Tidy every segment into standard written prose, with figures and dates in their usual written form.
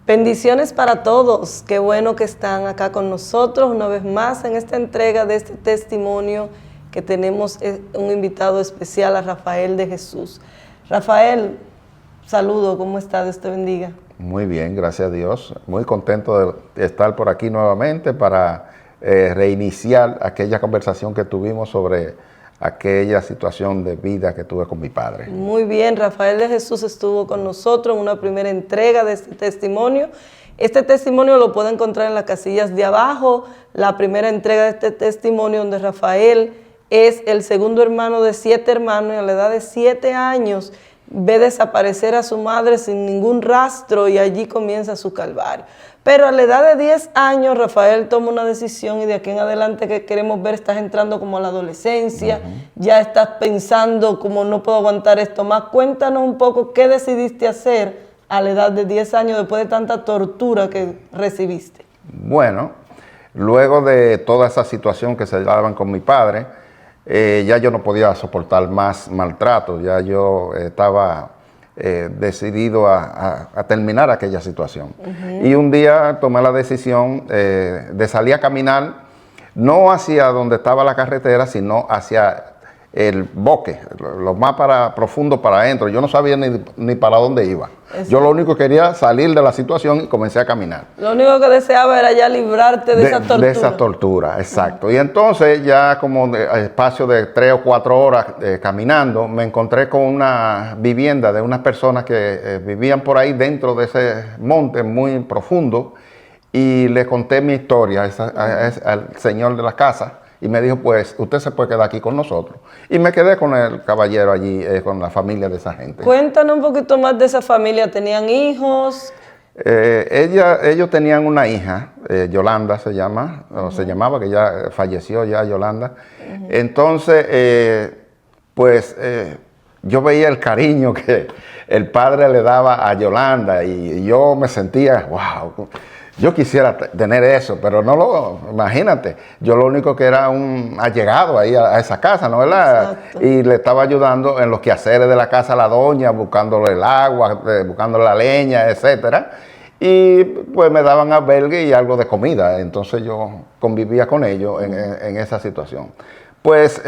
Bendiciones para todos. Qué bueno que están acá con nosotros una vez más en esta entrega de este testimonio que tenemos un invitado especial, a Rafael de Jesús. Rafael, saludo, ¿cómo está? Dios te bendiga. Muy bien, gracias a Dios. Muy contento de estar por aquí nuevamente para reiniciar aquella conversación que tuvimos sobre aquella situación de vida que tuve con mi padre. Muy bien, Rafael de Jesús estuvo con nosotros en una primera entrega de este testimonio. Este testimonio lo puede encontrar en las casillas de abajo, la primera entrega de este testimonio donde Rafael es el segundo hermano de 7 hermanos y a la edad de 7 años ve desaparecer a su madre sin ningún rastro y allí comienza su calvario. Pero a la edad de 10 años Rafael toma una decisión y de aquí en adelante que queremos ver, estás entrando como a la adolescencia, ya estás pensando como no puedo aguantar esto más. Cuéntanos un poco qué decidiste hacer a la edad de 10 años después de tanta tortura que recibiste. Bueno, luego de toda esa situación que se daban con mi padre, ya yo no podía soportar más maltrato, ya yo estaba decidido a terminar aquella situación. Y un día tomé la decisión de salir a caminar, no hacia donde estaba la carretera, sino hacia el bosque, lo más profundo para adentro. Yo no sabía ni para dónde iba. Exacto. Yo lo único que quería salir de la situación y comencé a caminar. Lo único que deseaba era ya librarte de esa tortura. De esa tortura, exacto. Y entonces ya como a espacio de 3 o 4 horas caminando, me encontré con una vivienda de unas personas que vivían por ahí dentro de ese monte muy profundo, y le conté mi historia al señor de la casa. Y me dijo, pues, usted se puede quedar aquí con nosotros. Y me quedé con el caballero allí, con la familia de esa gente. Cuéntanos un poquito más de esa familia. ¿Tenían hijos? Ellos tenían una hija, Yolanda se llama, o se llamaba, que ya falleció ya Yolanda. Entonces, yo veía el cariño que el padre le daba a Yolanda y yo me sentía, wow, yo quisiera tener eso, pero no lo, imagínate, yo lo único que era un allegado ahí a esa casa, ¿no? ¿Verdad? Exacto. Y le estaba ayudando en los quehaceres de la casa a la doña, buscándole el agua, buscándole la leña, etcétera. Y pues me daban albergue y algo de comida, entonces yo convivía con ellos en esa situación. Pues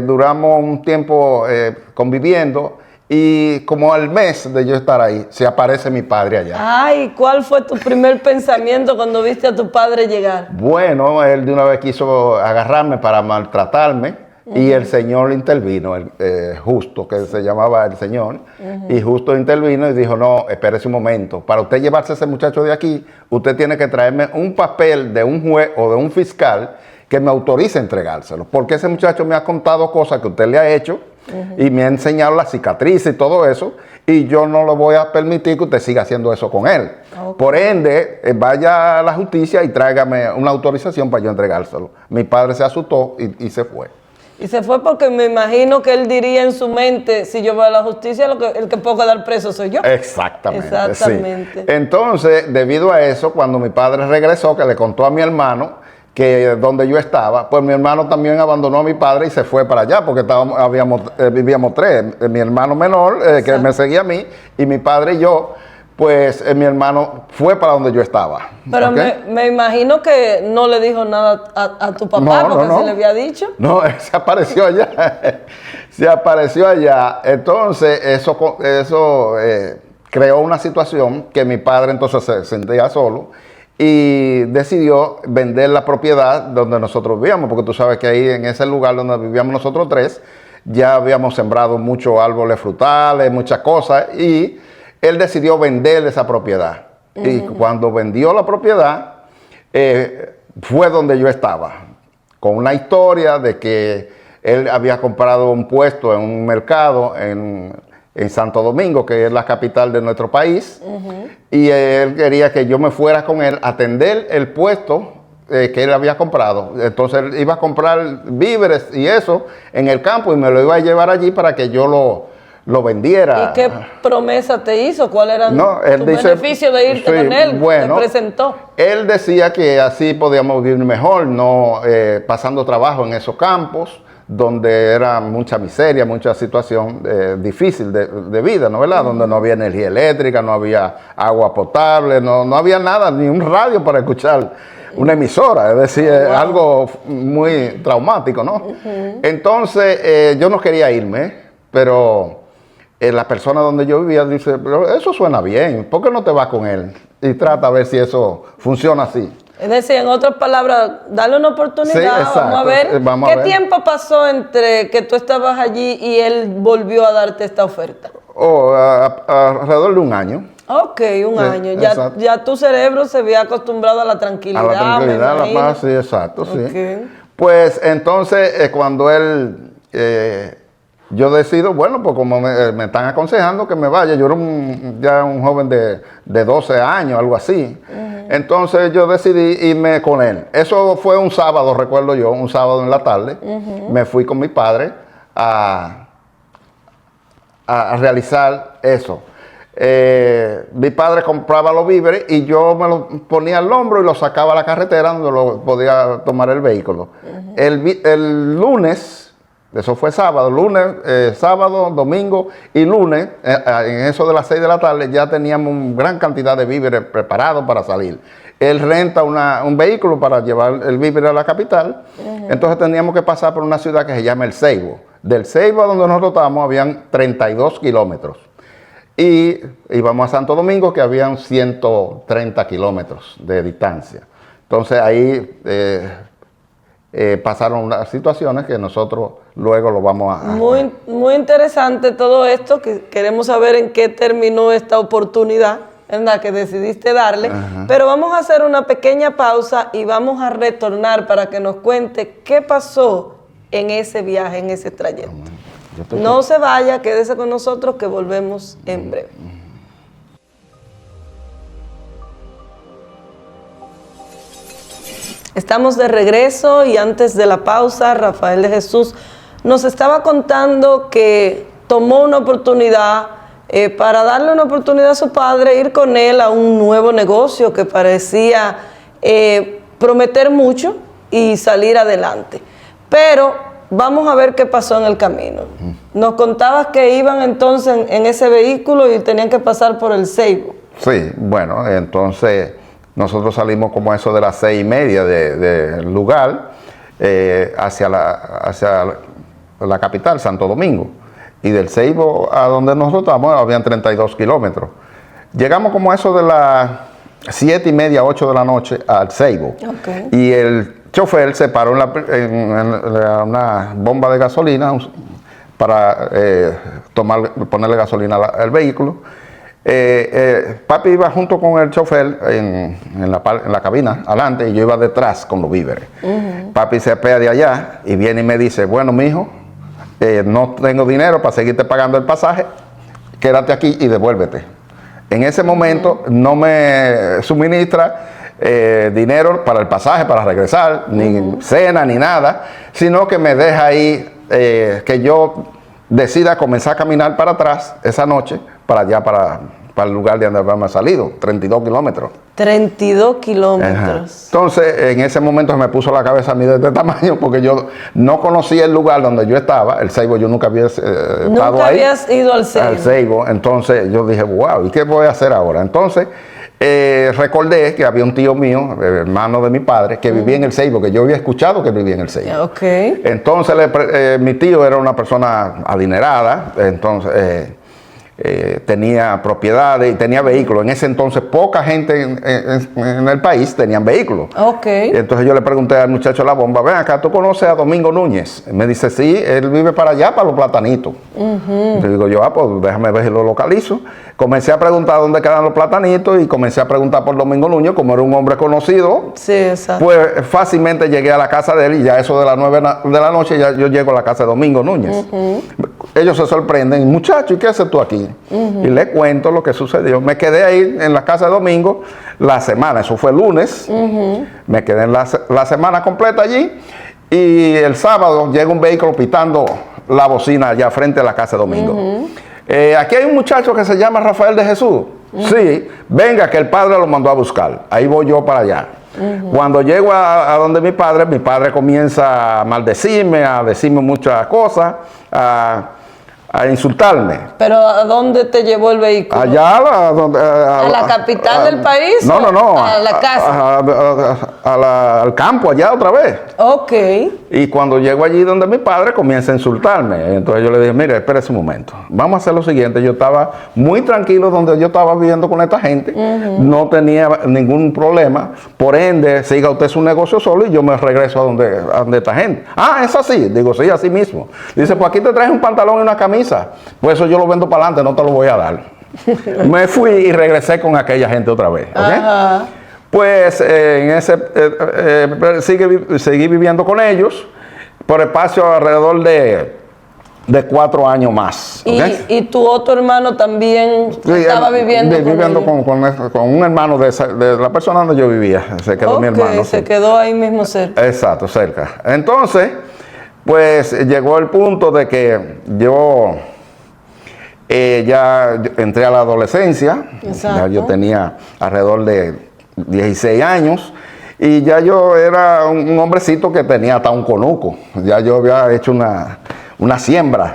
duramos un tiempo conviviendo. Y como al mes de yo estar ahí, se aparece mi padre allá. Ay, ¿cuál fue tu primer pensamiento cuando viste a tu padre llegar? Bueno, él de una vez quiso agarrarme para maltratarme y el Señor intervino, Justo, que se llamaba el Señor, y Justo intervino y dijo, no, espérese un momento, para usted llevarse a ese muchacho de aquí, usted tiene que traerme un papel de un juez o de un fiscal que me autorice a entregárselo, porque ese muchacho me ha contado cosas que usted le ha hecho, y me ha enseñado la cicatriz y todo eso, y yo no lo voy a permitir que usted siga haciendo eso con él. Okay. Por ende, vaya a la justicia y tráigame una autorización para yo entregárselo. Mi padre se asustó y se fue. Y se fue porque me imagino que él diría en su mente, si yo voy a la justicia, el que puedo quedar preso soy yo. Exactamente. Exactamente. Sí. Entonces, debido a eso, cuando mi padre regresó, que le contó a mi hermano, que donde yo estaba, pues mi hermano también abandonó a mi padre y se fue para allá, porque vivíamos 3, mi hermano menor, que me seguía a mí, y mi padre y yo, pues mi hermano fue para donde yo estaba. Pero ¿okay? me imagino que no le dijo nada a tu papá, porque se le había dicho. No, se apareció allá, se apareció allá. Entonces eso creó una situación que mi padre entonces se sentía solo, y decidió vender la propiedad donde nosotros vivíamos, porque tú sabes que ahí en ese lugar donde vivíamos nosotros 3, ya habíamos sembrado muchos árboles frutales, muchas cosas, y él decidió vender esa propiedad. Y cuando vendió la propiedad, fue donde yo estaba, con una historia de que él había comprado un puesto en un mercado en Santo Domingo, que es la capital de nuestro país, y él quería que yo me fuera con él a atender el puesto que él había comprado. Entonces él iba a comprar víveres y eso en el campo y me lo iba a llevar allí para que yo lo vendiera. ¿Y qué promesa te hizo? ¿Cuál era tu beneficio de irte con él? Bueno, ¿te presentó? Él decía que así podíamos vivir mejor, no pasando trabajo en esos campos, donde era mucha miseria, mucha situación difícil de vida, ¿no? ¿Verdad? Donde no había energía eléctrica, no había agua potable, no había nada, ni un radio para escuchar una emisora, es decir, algo muy traumático, ¿no? Entonces, yo no quería irme, pero la persona donde yo vivía dice, pero eso suena bien, ¿por qué no te vas con él? Y trata a ver si eso funciona así. Es decir, en otras palabras, darle una oportunidad, Sí, exacto. Vamos a ver Vamos a ver. tiempo pasó entre que tú estabas allí y él volvió a darte esta oferta. Alrededor de un año. Ok, un Sí, año. exacto. Ya tu cerebro se había acostumbrado a la tranquilidad. A la tranquilidad, me la imagino. paz, sí, exacto, sí. Ok. Pues entonces, cuando él, yo decido, bueno, pues como me están aconsejando que me vaya, yo era ya un joven de 12 años, algo así. Entonces yo decidí irme con él. Eso fue un sábado, recuerdo yo, un sábado en la tarde. Me fui con mi padre a realizar eso. Mi padre compraba los víveres y yo me los ponía al hombro y los sacaba a la carretera donde lo podía tomar el vehículo. El lunes, eso fue sábado, sábado, domingo y lunes, en eso de las 6 de la tarde ya teníamos una gran cantidad de víveres preparados para salir. Él renta un vehículo para llevar el víver a la capital, entonces teníamos que pasar por una ciudad que se llama El Ceibo. Del Ceibo a donde nosotros estábamos habían 32 kilómetros. Y íbamos a Santo Domingo, que habían 130 kilómetros de distancia. Entonces ahí pasaron unas situaciones que nosotros luego lo vamos a... Muy interesante todo esto, que queremos saber en qué terminó esta oportunidad, ¿verdad?, que decidiste darle. Pero vamos a hacer una pequeña pausa y vamos a retornar para que nos cuente qué pasó en ese viaje, en ese trayecto. No se vaya, quédese con nosotros que volvemos en breve. Estamos de regreso y antes de la pausa, Rafael de Jesús nos estaba contando que tomó una oportunidad para darle una oportunidad a su padre, ir con él a un nuevo negocio que parecía prometer mucho y salir adelante. Pero vamos a ver qué pasó en el camino. Nos contabas que iban entonces en ese vehículo y tenían que pasar por el Ceibo. Sí, bueno, entonces nosotros salimos como eso de las 6:30 del lugar hacia la capital, Santo Domingo. Y del Ceibo a donde nosotros estábamos habían 32 kilómetros. Llegamos como eso de las 7:30, 8 de la noche al Ceibo. Okay. Y el chofer se paró en una bomba de gasolina para ponerle gasolina al vehículo. Papi iba junto con el chofer en la cabina adelante y yo iba detrás con los víveres. Papi se apea de allá y viene y me dice, bueno, mijo, no tengo dinero para seguirte pagando el pasaje, quédate aquí y devuélvete. En ese momento no me suministra dinero para el pasaje, para regresar, ni cena, ni nada, sino que me deja ahí que yo decida comenzar a caminar para atrás esa noche, para allá, para el lugar de donde habíamos salido, 32 kilómetros. 32 kilómetros. Entonces, en ese momento se me puso la cabeza a mí de este tamaño, porque yo no conocía el lugar donde yo estaba, el Ceibo, yo nunca había estado ahí. Nunca habías ido al Ceibo. Al Ceibo, entonces yo dije, wow, ¿y qué voy a hacer ahora? Entonces, recordé que había un tío mío, hermano de mi padre, que vivía en el Ceibo, que yo había escuchado que vivía en el Ceibo. Okay. Entonces, mi tío era una persona adinerada, entonces tenía propiedades y tenía vehículos. En ese entonces, poca gente en el país tenían vehículos. Okay. Entonces yo le pregunté al muchacho de la bomba, ven acá, ¿tú conoces a Domingo Núñez? Me dice, sí, él vive para allá, para los platanitos. Le digo yo, pues déjame ver si lo localizo. Comencé a preguntar dónde quedan los platanitos y comencé a preguntar por Domingo Núñez, como era un hombre conocido. Sí, exacto. Pues fácilmente llegué a la casa de él y ya eso de las 9 de la noche ya yo llego a la casa de Domingo Núñez. Ellos se sorprenden, muchacho, ¿y qué haces tú aquí? Y le cuento lo que sucedió. Me quedé ahí en la casa de Domingo la semana, eso fue lunes. Me quedé en la semana completa allí y el sábado llega un vehículo pitando la bocina allá frente a la casa de Domingo. Aquí hay un muchacho que se llama Rafael de Jesús. Sí, venga, que el padre lo mandó a buscar. Ahí voy yo para allá. Cuando llego a donde mi padre comienza a maldecirme, a decirme muchas cosas, a insultarme. ¿Pero a dónde te llevó el vehículo? Allá ¿A la capital del país? No, ¿A la casa? Al campo, allá otra vez. Ok. Y cuando llego allí donde mi padre comienza a insultarme. Entonces yo le dije, mire, espérese un momento. Vamos a hacer lo siguiente. Yo estaba muy tranquilo donde yo estaba viviendo con esta gente. No tenía ningún problema. Por ende, siga usted su negocio solo y yo me regreso a donde esta gente. Ah, es así. Digo, sí, así mismo. Dice, pues aquí te traes un pantalón y una camisa. Pues eso yo lo vendo para adelante, no te lo voy a dar. Me fui y regresé con aquella gente otra vez. ¿Okay? Pues seguí viviendo con ellos por espacio alrededor de 4 años más. ¿Okay? ¿Y tu otro hermano también estaba viviendo con un hermano de la persona donde yo vivía? Se quedó mi hermano. Se quedó ahí mismo cerca. Exacto, cerca. Entonces, pues llegó el punto de que yo ya entré a la adolescencia. Ya yo tenía alrededor de 16 años y ya yo era un hombrecito que tenía hasta un conuco. Ya yo había hecho una siembra.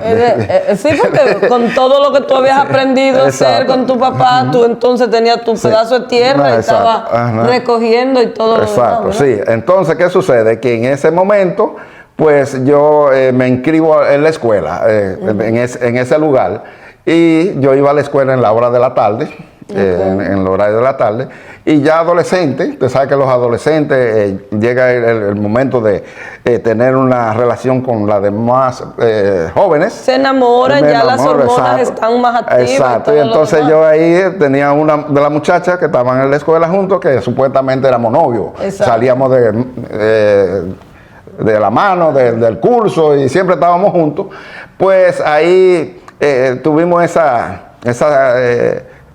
Sí, porque con todo lo que tú habías aprendido a hacer con tu papá, tú entonces tenías tu pedazo de tierra y estabas recogiendo y todo. Exacto, sí. Entonces, ¿qué sucede? Que en ese momento, pues yo me inscribo en la escuela, en ese lugar, y yo iba a la escuela en la hora de la tarde, en el horario de la tarde, y ya adolescente, usted sabe que los adolescentes llega el momento de tener una relación con las demás jóvenes. Se enamoran, ya las hormonas están más activas. Exacto, y entonces yo ahí tenía una de las muchachas que estaban en la escuela juntos, que supuestamente éramos novios. Salíamos de la mano, del curso, y siempre estábamos juntos. Pues ahí tuvimos esa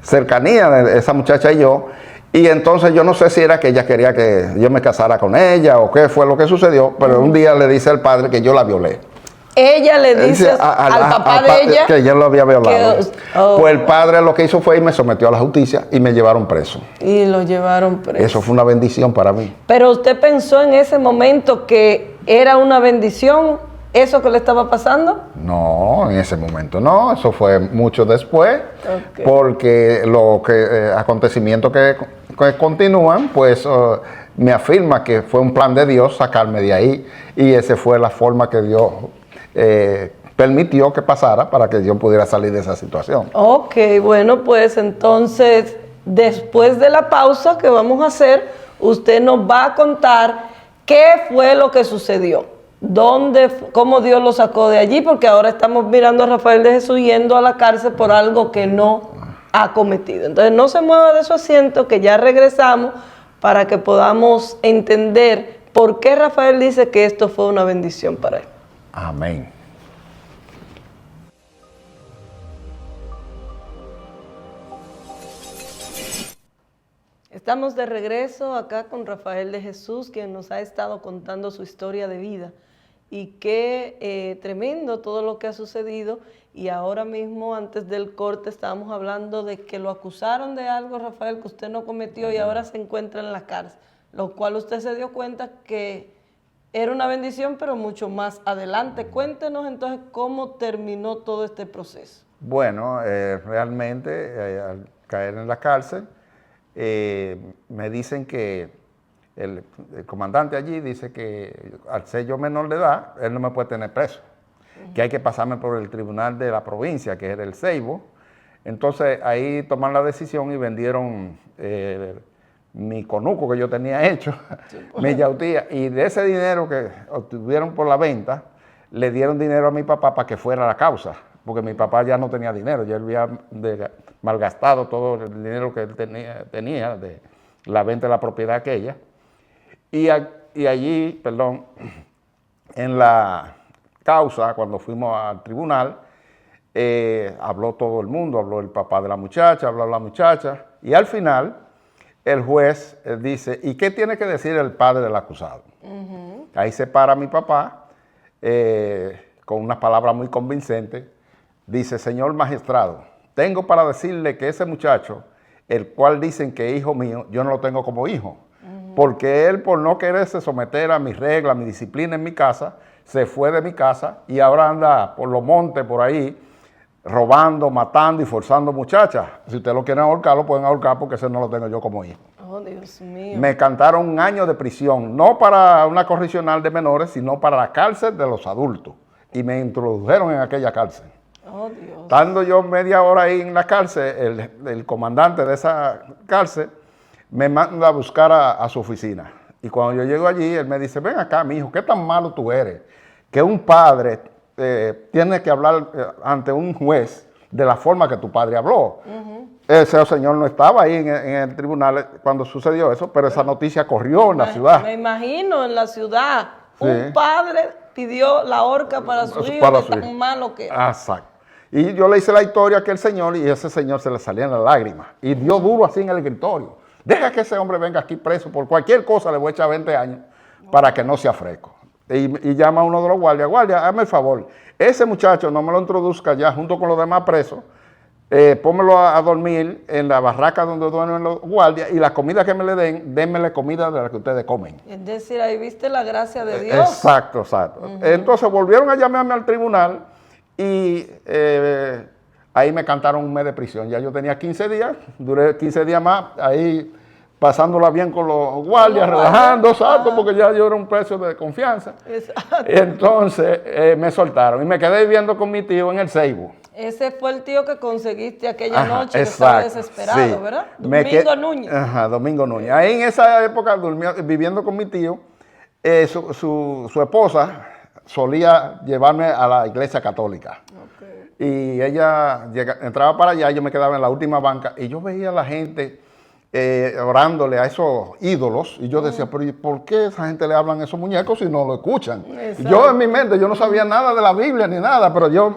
cercanía de esa muchacha y yo, y entonces yo no sé si era que ella quería que yo me casara con ella o qué fue lo que sucedió, pero un día le dice al padre que yo la violé. Ella le dice al papá de ella que yo lo había violado. Pues el padre lo que hizo fue y me sometió a la justicia y me llevaron preso. Y lo llevaron preso. Eso fue una bendición para mí. Pero usted pensó en ese momento que era una bendición eso que le estaba pasando. No, en ese momento no. Eso fue mucho después, porque acontecimientos que continúan, pues me afirma que fue un plan de Dios sacarme de ahí, y esa fue la forma que Dios permitió que pasara para que yo pudiera salir de esa situación. Ok, bueno, pues entonces, después de la pausa que vamos a hacer, usted nos va a contar qué fue lo que sucedió, cómo Dios lo sacó de allí, porque ahora estamos mirando a Rafael de Jesús yendo a la cárcel por algo que no ha cometido. Entonces, no se mueva de su asiento, que ya regresamos para que podamos entender por qué Rafael dice que esto fue una bendición para él. Amén. Estamos de regreso acá con Rafael de Jesús, quien nos ha estado contando su historia de vida. Y qué tremendo todo lo que ha sucedido. Y ahora mismo, antes del corte, estábamos hablando de que lo acusaron de algo, Rafael, que usted no cometió, y ahora se encuentra en la cárcel. Lo cual usted se dio cuenta que era una bendición, pero mucho más adelante. Cuéntenos entonces cómo terminó todo este proceso. Bueno, realmente al caer en la cárcel, me dicen que el comandante allí dice que al ser yo menor de edad, él no me puede tener preso, que hay que pasarme por el tribunal de la provincia, que era el Ceibo. Entonces ahí tomaron la decisión y vendieron mi conuco que yo tenía hecho, mi yautía, y de ese dinero que obtuvieron por la venta, le dieron dinero a mi papá para que fuera a la causa, porque mi papá ya no tenía dinero, ya él había malgastado todo el dinero que él tenía de la venta de la propiedad aquella. Y allí, en la causa, cuando fuimos al tribunal, habló todo el mundo, habló el papá de la muchacha, habló la muchacha, y al final el juez dice, ¿y qué tiene que decir el padre del acusado? Ahí se para mi papá, con unas palabras muy convincentes, dice, señor magistrado, tengo para decirle que ese muchacho el cual dicen que es hijo mío, yo no lo tengo como hijo. Porque él, por no quererse someter a mis reglas, a mi disciplina en mi casa, se fue de mi casa y ahora anda por los montes, por ahí, robando, matando y forzando muchachas. Si ustedes lo quieren ahorcar, lo pueden ahorcar porque ese no lo tengo yo como hijo. Oh, Dios mío. Me cantaron 1 año de prisión, no para una correccional de menores, sino para la cárcel de los adultos. Y me introdujeron en aquella cárcel. Oh, Dios. Estando yo media hora ahí en la cárcel, el comandante de esa cárcel me manda a buscar a su oficina. Y cuando yo llego allí, él me dice, ven acá, mi hijo, ¿qué tan malo tú eres? Que un padre tiene que hablar ante un juez de la forma que tu padre habló. Ese señor no estaba ahí en el tribunal cuando sucedió eso, pero esa noticia corrió en la ciudad. Me imagino, en la ciudad, Sí. un padre pidió la horca para su hijo, Para que su tan hijo. malo que era. Exacto. Y yo le hice la historia a aquel señor y ese señor se le salían las lágrimas. Y dio duro así en el escritorio. Deja que ese hombre venga aquí preso por cualquier cosa, le voy a echar 20 años para que no sea fresco. Y llama a uno de los guardias, guardia, hazme el favor, ese muchacho no me lo introduzca ya junto con los demás presos, pónmelo a dormir en la barraca donde duermen los guardias y la comida que me le den, dénmele comida de la que ustedes comen. Es decir, ahí viste la gracia de Dios. Exacto, exacto. Entonces volvieron a llamarme al tribunal y ahí me cantaron 1 mes de prisión. Ya yo tenía 15 días, duré 15 días más ahí pasándola bien con los guardias, relajando, exacto, porque ya yo era un preso de confianza. Exacto. Entonces me soltaron y me quedé viviendo con mi tío en el Seibo. Ese fue el tío que conseguiste aquella Ajá, noche que estaba exacto, desesperado, sí. ¿verdad? Me Domingo Núñez. Ajá, Domingo Núñez. Ahí en esa época, viviendo con mi tío, su esposa solía llevarme a la iglesia católica. Okay. Y ella entraba para allá, yo me quedaba en la última banca y yo veía a la gente orándole a esos ídolos y yo decía, pero ¿y por qué esa gente le hablan a esos muñecos si no lo escuchan? Exacto. Yo en mi mente, yo no sabía nada de la Biblia ni nada, pero yo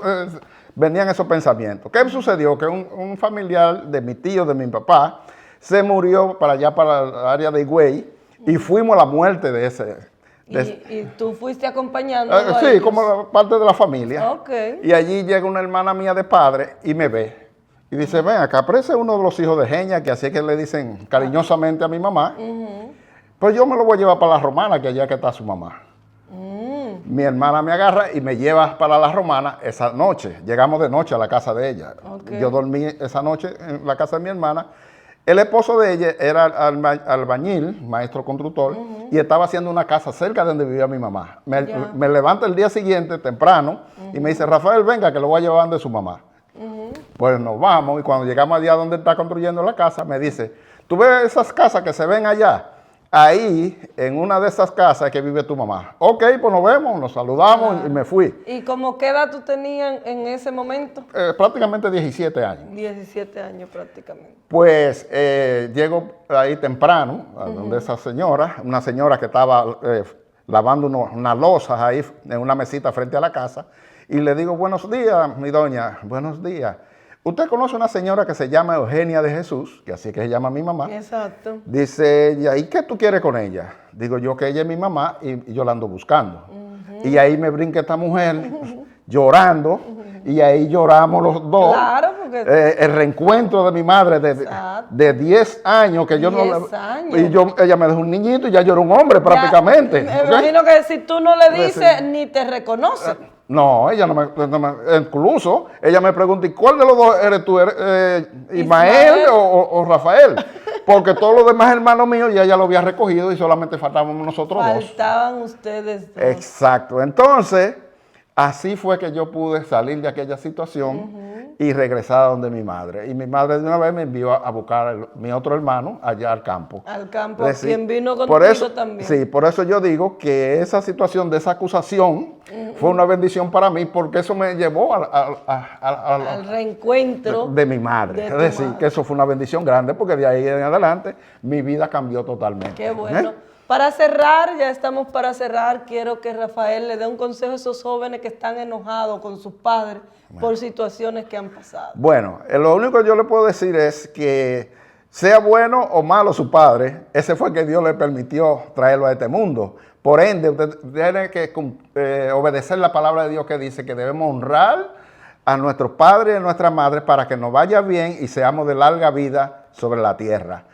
venían esos pensamientos. ¿Qué sucedió? Que un familiar de mi tío, de mi papá, se murió para allá, para el área de Higüey, y fuimos a la muerte de ese. Y tú fuiste acompañando. Sí, como parte de la familia. Ok. Y allí llega una hermana mía de padre y me ve. Y dice, ven acá, aparece uno de los hijos de Genia, que así es que le dicen cariñosamente a mi mamá. Pues yo me lo voy a llevar para la Romana, que allá que está su mamá. Mi hermana me agarra y me lleva para la Romana esa noche. Llegamos de noche a la casa de ella. Okay. Yo dormí esa noche en la casa de mi hermana. El esposo de ella era albañil, maestro constructor, y estaba haciendo una casa cerca de donde vivía mi mamá. Me levanta el día siguiente, temprano, y me dice, Rafael, venga, que lo voy a llevar de su mamá. Pues nos vamos, y cuando llegamos allá donde está construyendo la casa, me dice, ¿tú ves esas casas que se ven allá? Ahí, en una de esas casas que vive tu mamá. Ok, pues nos vemos, nos saludamos y me fui. ¿Y como qué edad tú tenías en ese momento? Prácticamente 17 años. 17 años prácticamente. Pues llego ahí temprano, a donde esa señora, una señora que estaba lavando unas losas ahí en una mesita frente a la casa, y le digo, buenos días, mi doña, buenos días. ¿Usted conoce una señora que se llama Eugenia de Jesús? Que así que se llama mi mamá. Exacto. Dice ella, ¿y qué tú quieres con ella? Digo yo que ella es mi mamá y yo la ando buscando. Y ahí me brinca esta mujer llorando y ahí lloramos los dos. Claro, porque... el reencuentro de mi madre de 10 años que yo 10 años. Y ella me dejó un niñito y ya yo era un hombre prácticamente. Me imagino que si tú no le dices, ni te reconoce. No, ella no me... Incluso, ella me pregunta, ¿y cuál de los dos eres tú? ¿Eres Ismael o Rafael? Porque todos los demás hermanos míos ya ella lo había recogido y solamente faltábamos nosotros dos. Faltaban ustedes dos. Exacto. Entonces, así fue que yo pude salir de aquella situación y regresar a donde mi madre. Y mi madre de una vez me envió a buscar a mi otro hermano allá al campo. Al campo, Es decir, quien vino por contigo eso, también. Sí, por eso yo digo que esa situación de esa acusación fue una bendición para mí, porque eso me llevó al reencuentro de mi madre. Es decir, que eso fue una bendición grande, porque de ahí en adelante mi vida cambió totalmente. Qué bueno. Para cerrar, ya estamos para cerrar, quiero que Rafael le dé un consejo a esos jóvenes que están enojados con sus padres por situaciones que han pasado. Bueno, lo único que yo le puedo decir es que sea bueno o malo su padre, ese fue que Dios le permitió traerlo a este mundo. Por ende, usted tiene que obedecer la palabra de Dios que dice que debemos honrar a nuestros padres y a nuestras madres para que nos vaya bien y seamos de larga vida sobre la tierra.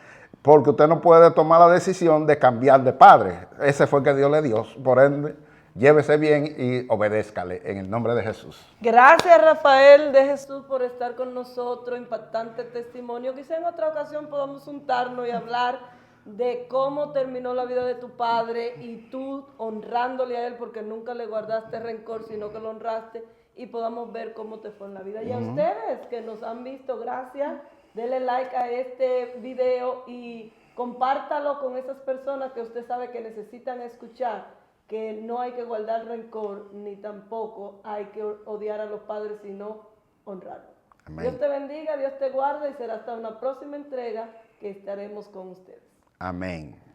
Porque usted no puede tomar la decisión de cambiar de padre. Ese fue el que Dios le dio. Por ende, llévese bien y obedézcale en el nombre de Jesús. Gracias, Rafael de Jesús, por estar con nosotros. Impactante testimonio. Quizá en otra ocasión podamos juntarnos y hablar de cómo terminó la vida de tu padre y tú honrándole a él porque nunca le guardaste rencor, sino que lo honraste, y podamos ver cómo te fue en la vida. Y a ustedes que nos han visto, gracias. Denle like a este video y compártalo con esas personas que usted sabe que necesitan escuchar que no hay que guardar rencor, ni tampoco hay que odiar a los padres, sino honrarlos. Amén. Dios te bendiga, Dios te guarde, y será hasta una próxima entrega que estaremos con ustedes. Amén.